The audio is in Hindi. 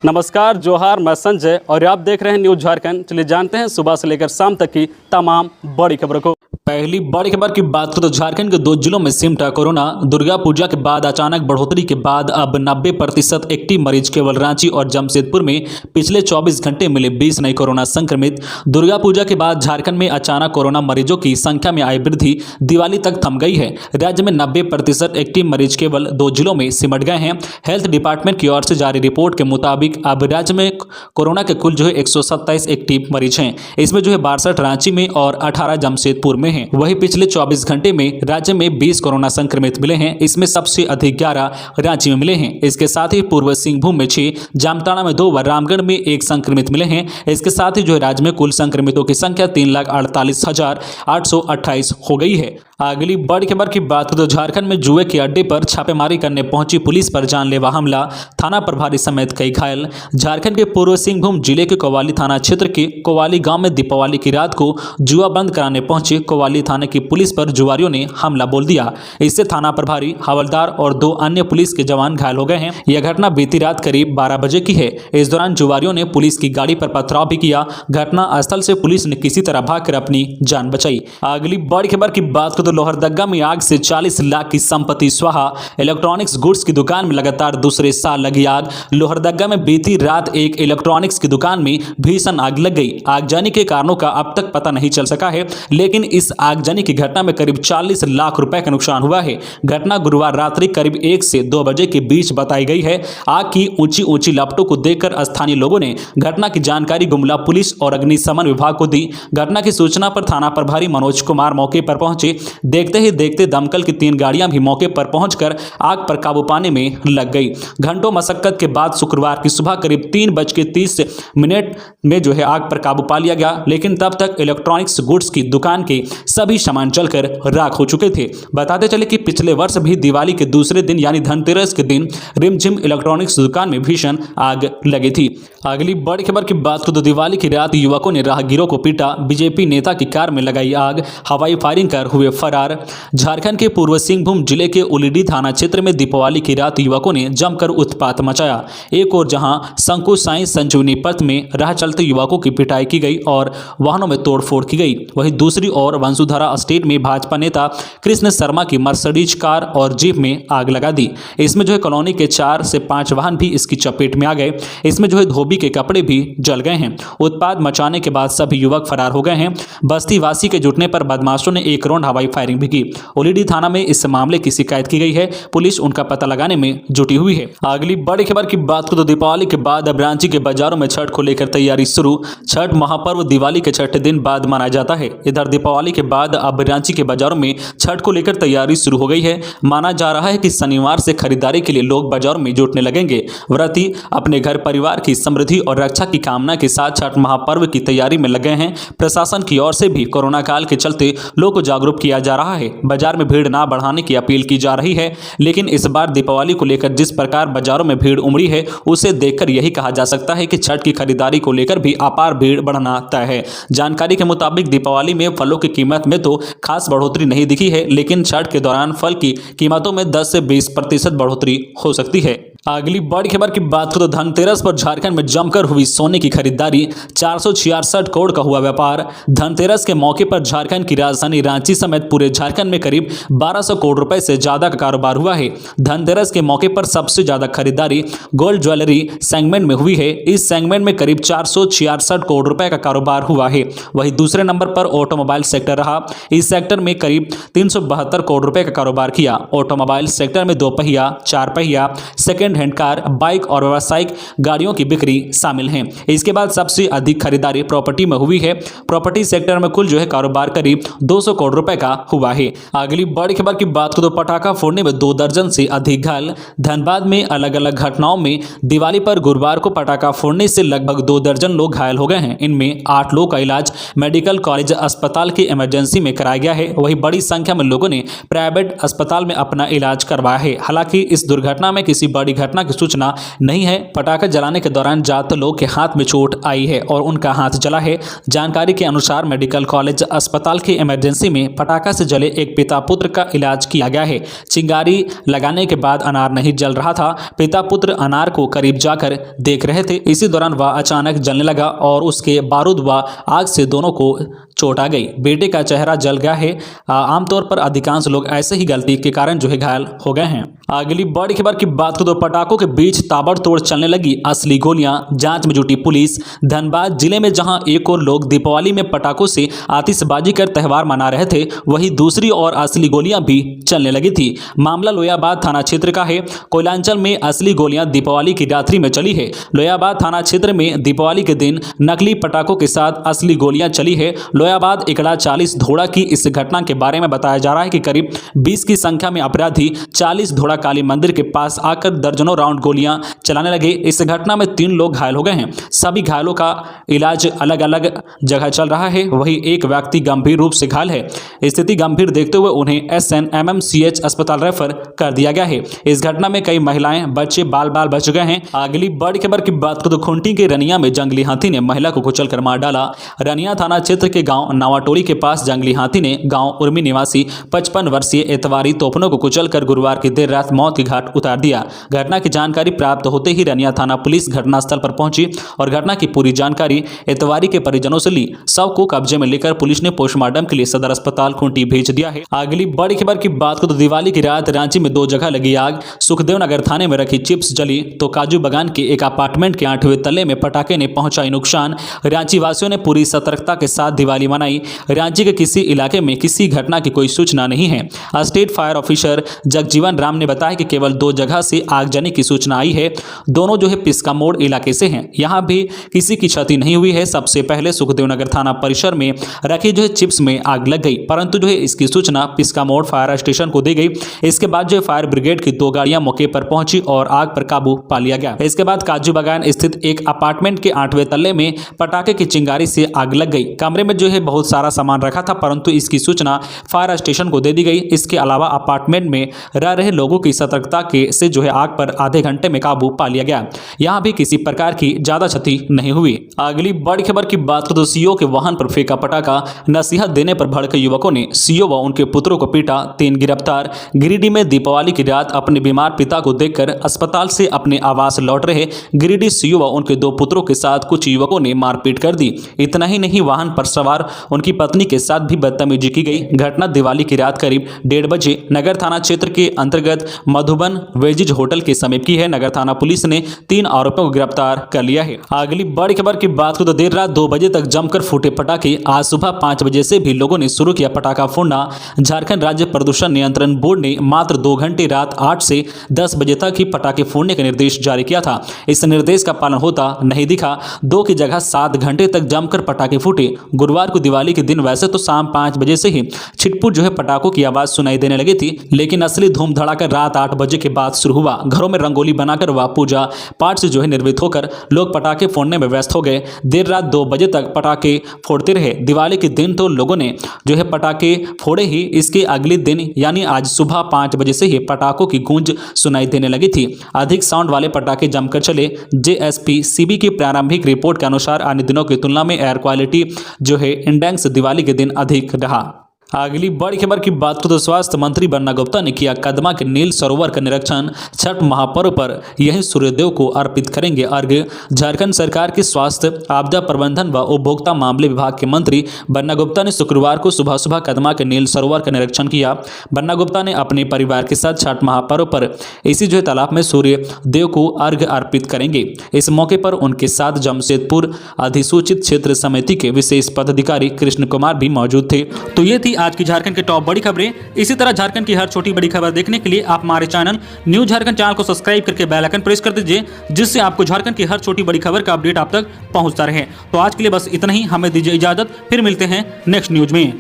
नमस्कार, जोहार। मैं संजय और आप देख रहे हैं न्यूज झारखंड। चलिए जानते हैं सुबह से लेकर शाम तक की तमाम बड़ी खबरों को। पहली बड़ी खबर की बात करें तो झारखंड के 2 जिलों में सिमटा कोरोना। दुर्गा पूजा के बाद अचानक बढ़ोतरी के बाद अब 90% एक्टिव मरीज केवल रांची और जमशेदपुर में पिछले 24 घंटे मिले 20 नए कोरोना संक्रमित। दुर्गा पूजा के बाद झारखंड में अचानक कोरोना मरीजों की संख्या में आई वृद्धि दिवाली तक थम गई है। राज्य में 90% एक्टिव मरीज केवल 2 जिलों में सिमट गए हैं। हेल्थ डिपार्टमेंट की ओर से जारी रिपोर्ट के मुताबिक अब राज्य में कोरोना के कुल 127 एक्टिव मरीज हैं। इसमें 62 रांची में और 18 जमशेदपुर में हैं। वहीं पिछले 24 घंटे में राज्य में 20 कोरोना संक्रमित मिले हैं। इसमें सबसे अधिक 11 रांची में मिले हैं। इसके साथ ही पूर्व सिंहभूम में 6, जामताड़ा में 2 व रामगढ़ में 1 संक्रमित मिले हैं। इसके साथ ही राज्य में कुल संक्रमितों की संख्या 3,48,828 हो गई है। अगली बड़ी खबर की बात करें तो झारखंड में जुए के अड्डे पर छापेमारी करने पहुंची पुलिस पर जानलेवा हमला, थाना प्रभारी समेत कई घायल। झारखंड के पूर्व सिंहभूम जिले के कोवाली थाना क्षेत्र के कोवाली गांव में दीपावली की रात को जुआ बंद कराने पहुंचे कोवाली थाने की पुलिस पर जुआरियों ने हमला बोल दिया। इससे थाना प्रभारी, हवलदार और 2 अन्य पुलिस के जवान घायल हो गए हैं। यह घटना बीती रात करीब 12 बजे की है। इस दौरान जुआरियों ने पुलिस की गाड़ी पर पथराव भी किया। घटना स्थल से पुलिस ने किसी तरह भागकर अपनी जान बचाई। अगली बड़ी खबर की बात करें तो लोहरदगा में आग से 40 लाख की संपत्ति स्वाहा। इलेक्ट्रॉनिक्स गुड्स की दुकान में लगातार दूसरे साल लगी आग। लोहरदगा में बीती रात एक इलेक्ट्रॉनिक्स की दुकान में भीषण आग लग गई। आगजनी के कारणों का अब तक पता नहीं चल सका है, लेकिन इस आगजनी की घटना में करीब 40 लाख रुपए का नुकसान हुआ है। घटना गुरुवार रात्रि करीब 1 से 2 बजे के बीच बताई गई है। आग की ऊंची ऊंची लपटों को देखकर स्थानीय लोगों ने घटना की जानकारी गुमला पुलिस और अग्निशमन विभाग को दी। घटना की सूचना पर थाना प्रभारी मनोज कुमार मौके पर पहुंचे। देखते ही देखते दमकल की 3 गाड़ियां भी मौके पर पहुंचकर आग पर काबू पाने में लग गई। घंटों मशक्कत के बाद शुक्रवार की सुबह करीब 3:30 में आग पर काबू पा लिया गया, लेकिन तब तक इलेक्ट्रॉनिक्स गुड्स की दुकान के सभी सामान जलकर राख हो चुके थे। बताते चले कि पिछले वर्ष भी दिवाली के दूसरे दिन यानी धनतेरस के दिन रिमझिम इलेक्ट्रॉनिक्स दुकान में भीषण आग लगी थी। अगली बड़ी खबर की बात करें तो दिवाली की रात युवकों ने राहगीरों को पीटा, बीजेपी नेता की कार में लगाई आग, हवाई फायरिंग कर हुए फरार। झारखंड के पूर्व सिंहभूम जिले के उलीडी थाना क्षेत्र में दीपावली की रात युवकों ने जमकर उत्पात मचाया। एक और जहां शंकु साई संजीवनी पथ में राह चलते युवकों की पिटाई की गई और वाहनों में तोड़फोड़ की गई। वहीं दूसरी ओर वंसुधारा स्टेट में भाजपा नेता कृष्ण शर्मा की मर्सिडीज कार और जीप में आग लगा दी। इसमें कॉलोनी के 4 से 5 वाहन भी इसकी चपेट में आ गए। इसमें धोबी के कपड़े भी जल गए हैं। उत्पात मचाने के बाद सभी युवक फरार हो गए हैं। बस्ती वासी के जुटने पर बदमाशों ने 1 राउंड हवाई फायरिंग भी की। उलीडी थाना में इस मामले की शिकायत की गई है। पुलिस उनका पता लगाने में जुटी हुई है। अगली बड़ी खबर की बात करें तो दीपावली के बाद अब रांची के बाजारों में छठ को लेकर तैयारी शुरू। छठ महापर्व दिवाली के 6ठे दिन बाद मनाया जाता है। इधर दीपावली के बाद अब रांची के बाजारों में छठ को लेकर तैयारी शुरू हो गई है। माना जा रहा है कि शनिवार से खरीदारी के लिए लोग बाजारों में जुटने लगेंगे। व्रती अपने घर परिवार की समृद्धि और रक्षा की कामना के साथ छठ महापर्व की तैयारी में लगे हैं। प्रशासन की ओर से भी कोरोना काल के चलते लोगों को जागरूक किया जा रहा है। बाजार में भीड़ ना बढ़ाने की अपील की जा रही है, लेकिन इस बार दीपावली को लेकर जिस प्रकार बाजारों में भीड़ उमड़ी है, उसे देखकर यही कहा जा सकता है कि छठ की खरीदारी को लेकर भी अपार भीड़ बढ़ना तय है। जानकारी के मुताबिक दीपावली में फलों की कीमत में तो खास बढ़ोतरी नहीं दिखी है, लेकिन छठ के दौरान फल की कीमतों में 10 से 20% बढ़ोतरी हो सकती है। अगली बड़ी खबर की बात करें तो धनतेरस पर झारखंड में जमकर हुई सोने की खरीदारी। 466 करोड़ का हुआ व्यापार। धनतेरस के मौके पर झारखंड की राजधानी रांची समेत पूरे झारखंड में करीब 1200 करोड़ रुपए से ज्यादा का कारोबार हुआ है। धनतेरस के मौके पर सबसे ज्यादा खरीदारी गोल्ड ज्वेलरी सेगमेंट में हुई है। इस सेगमेंट में करीब 466 करोड़ रुपए का कारोबार हुआ है। वहीं दूसरे नंबर पर ऑटोमोबाइल सेक्टर रहा। इस सेक्टर में करीब 372 करोड़ रुपए का कारोबार किया। ऑटोमोबाइल सेक्टर में 2 पहिया, 4 पहिया, सेकेंड हैंड कार, बाइक और व्यावसायिक गाड़ियों की बिक्री शामिल है। इसके बाद सबसे अधिक खरीदारी प्रॉपर्टी में हुई है। प्रॉपर्टी सेक्टर में कुल कारोबार करीब 200 करोड़ रुपए का हुआ है। अगली बड़ी खबर की बात करें तो पटाखा फोड़ने में 2 दर्जन से अधिक घायल। धनबाद में अलग अलग घटनाओं में दिवाली पर गुरुवार को पटाखा फोड़ने से लगभग 2 दर्जन लोग घायल हो गए हैं। इनमें 8 लोग का इलाज मेडिकल कॉलेज अस्पताल की इमरजेंसी में कराया गया है। वहीं बड़ी संख्या में लोगों ने प्राइवेट अस्पताल में अपना इलाज करवाया है। हालांकि इस दुर्घटना में किसी बड़ी घटना की सूचना नहीं है। पटाखा जलाने के दौरान ज्यादातर लोग के हाथ में चोट आई है और उनका हाथ जला है। जानकारी के अनुसार मेडिकल कॉलेज अस्पताल की इमरजेंसी में पटाखा से जले एक पिता पुत्र का इलाज किया गया है। चिंगारी लगाने के बाद अनार नहीं जल रहा था। पिता पुत्र अनार को करीब जाकर देख रहे थे। इसी दौरान वह अचानक जलने लगा और उसके बारूद व आग से दोनों को चोट आ गई। बेटे का चेहरा जल गया है। आमतौर पर अधिकांश लोग ऐसे ही गलती के कारण जो है घायल हो गए हैं। अगली बड़ी खबर की बात करें तो पटाखों के बीच ताबड़तोड़ चलने लगी असली गोलियां, जांच में जुटी पुलिस। धनबाद जिले में जहां एक और लोग दीपावली में पटाखों से आतिशबाजी कर त्यौहार मना रहे थे, वहीं दूसरी ओर असली गोलियां भी चलने लगी थी। मामला लोहियाबाद थाना क्षेत्र का है। कोयलांचल में असली गोलियां दीपावली की रात्रि में चली है। लोहियाबाद थाना क्षेत्र में दीपावली के दिन नकली पटाखों के साथ असली गोलियां चली है। लोहियाबाद एकड़ा 40 धोड़ा की इस घटना के बारे में बताया जा रहा है कि करीब 20 की संख्या में अपराधी 40 धोड़ा काली मंदिर के पास आकर दर्जनों राउंड गोलियां चलाने लगे। इस घटना में 3 लोग घायल हो गए हैं। सभी घायलों का इलाज अलग अलग जगह चल रहा है। वहीं एक व्यक्ति गंभीर रूप से घायल है। स्थिति गंभीर देखते हुए उन्हें SNMMCH अस्पताल रेफर कर दिया गया है। इस घटना में कई महिलाएं बच्चे बाल बच गए हैं। अगली बड़ी खबर की बात करें तो खूंटी के रनिया में जंगली हाथी ने महिला को कुचलकर मार डाला। रनिया थाना क्षेत्र के गांव नावाटोली के पास जंगली हाथी ने गांव उर्मी निवासी 55 वर्षीय एतवारी तोपनो को कुचलकर गुरुवार की देर रात मौत की घाट उतार दिया। घटना की जानकारी प्राप्त होते ही रनिया थाना पुलिस घटनास्थल पर पहुंची और घटना की पूरी जानकारी एतवारी के परिजनों से ली। शव को कब्जे में लेकर पुलिस ने पोस्टमार्टम के लिए सदर अस्पताल खूंटी भेज दिया है। अगली बड़ी खबर की बात करें तो दिवाली की रात रांची में 2 जगह लगी आग। सुखदेव नगर थाने में रखी चिप्स जली तो काजू बागान के एक अपार्टमेंट के 8वें तल्ले में पटाखे ने पहुंचाई नुकसान। रांची वासियों ने पूरी सतर्कता के साथ दिवाली मनाई। रांची के किसी इलाके में किसी घटना की कोई सूचना नहीं है। State fire officer Jagjivan Ram ने बताया कि केवल 2 जगह से आगजनी की सूचना आई है। दोनों जो है पिस्का मोड़ इलाके से हैं। यहां भी किसी की क्षति नहीं हुई है। सबसे पहले सुखदेव नगर थाना परिसर में रखी जो है चिप्स में आग लग गई, परंतु जो है इसकी सूचना पिस्का मोड़ फायर स्टेशन को दी गई। इसके बाद जो फायर ब्रिगेड की 2 गाड़ियां मौके पर पहुंची और आग पर काबू पा लिया गया। इसके बाद काजू बागान स्थित एक अपार्टमेंट के 8वें तल्ले में पटाखे की चिंगारी से आग लग गई। कमरे में जो है बहुत सारा सामान रखा था, परंतु इसकी सूचना फायर स्टेशन को दे दी गई। इसके अलावा अपार्टमेंट में रह रहे लोगों की सतर्कता के से जो है आग पर आधे घंटे में काबू पा लिया गया। यहां भी किसी प्रकार की ज्यादा क्षति नहीं हुई। अगली बड़ी खबर की बात करें तो सीओ के वाहन पर फेंका पटाखा, नसीहत देने पर भड़के युवकों ने सीओ व उनके पुत्रों को पीटा, 3 गिरफ्तार। गिरिडीह में दीपावली की रात अपने बीमार पिता को देखकर अस्पताल से अपने आवास लौट रहे गिरिडीह सीओ व उनके 2 पुत्रों के साथ कुछ युवकों ने मारपीट कर दी। इतना ही नहीं, वाहन पर सवार उनकी पत्नी के साथ भी बदतमीजी की गई। घटना दिवाली की रात करीब 1:30 बजे नगर थाना क्षेत्र के अंतर्गत मधुबन वेजिज होटल के समीप की है। नगर थाना पुलिस ने 3 आरोपियों को गिरफ्तार कर लिया है। अगली बड़ी खबर की बात करें तो देर रात 2 बजे तक जमकर फूटे पटाखे। आज सुबह 5 बजे से भी लोगों ने शुरू किया पटाखा फोड़ना। झारखंड राज्य प्रदूषण नियंत्रण बोर्ड ने मात्र 2 घंटे रात 8 से 10 बजे तक ही पटाखे फोड़ने का निर्देश जारी किया था। इस निर्देश का पालन होता नहीं दिखा। 2 की जगह 7 घंटे तक जमकर पटाखे फूटे। गुरुवार को दिवाली के दिन वैसे तो शाम 5 बजे से ही छिटपुट जो है पटाखों की आवाज सुनाई देने लगी थी, लेकिन असली धूम धड़ाका रात 8 बजे के बाद शुरू हुआ। घरों में रंगोली बनाकर व पूजा पाठ से जो है निर्मित होकर लोग पटाखे फोड़ने में व्यस्त हो गए। देर रात 2 बजे तक पटाखे फोड़ते रहे। दिवाली के दिन तो लोगों ने जो है पटाखे फोड़े ही, इसके अगले दिन यानी आज सुबह 5 बजे से ही पटाखों की गूंज सुनाई देने लगी थी। अधिक साउंड वाले पटाखे जमकर चले। JSPCB की प्रारंभिक रिपोर्ट के अनुसार अन्य दिनों की तुलना में एयर क्वालिटी जो है इंडेक्स दिवाली के दिन अधिक रहा। अगली बड़ी खबर की बात करें तो स्वास्थ्य मंत्री बन्ना गुप्ता ने किया कदमा के नील सरोवर का निरीक्षण। छठ महापर्व पर यही सूर्यदेव को अर्पित करेंगे अर्घ्य। झारखंड सरकार के स्वास्थ्य, आपदा प्रबंधन व उपभोक्ता मामले विभाग के मंत्री बन्ना गुप्ता ने शुक्रवार को सुबह सुबह कदमा के नील सरोवर का निरीक्षण किया। बन्ना गुप्ता ने अपने परिवार के साथ छठ महापर्व पर इसी जो तालाब में सूर्य देव को अर्घ्य अर्पित करेंगे। इस मौके पर उनके साथ जमशेदपुर अधिसूचित क्षेत्र समिति के विशेष पदाधिकारी कृष्ण कुमार भी मौजूद थे। तो ये थी आज की झारखंड की टॉप बड़ी खबरें। इसी तरह झारखंड की हर छोटी बड़ी खबर देखने के लिए आप हमारे चैनल न्यूज झारखंड चैनल को सब्सक्राइब करके बेल आइकन प्रेस कर दीजिए, जिससे आपको झारखंड की हर छोटी बड़ी खबर का अपडेट आप तक पहुंचता रहे। तो आज के लिए बस इतना ही, हमें दीजिए इजाजत, फिर मिलते हैं नेक्स्ट न्यूज में।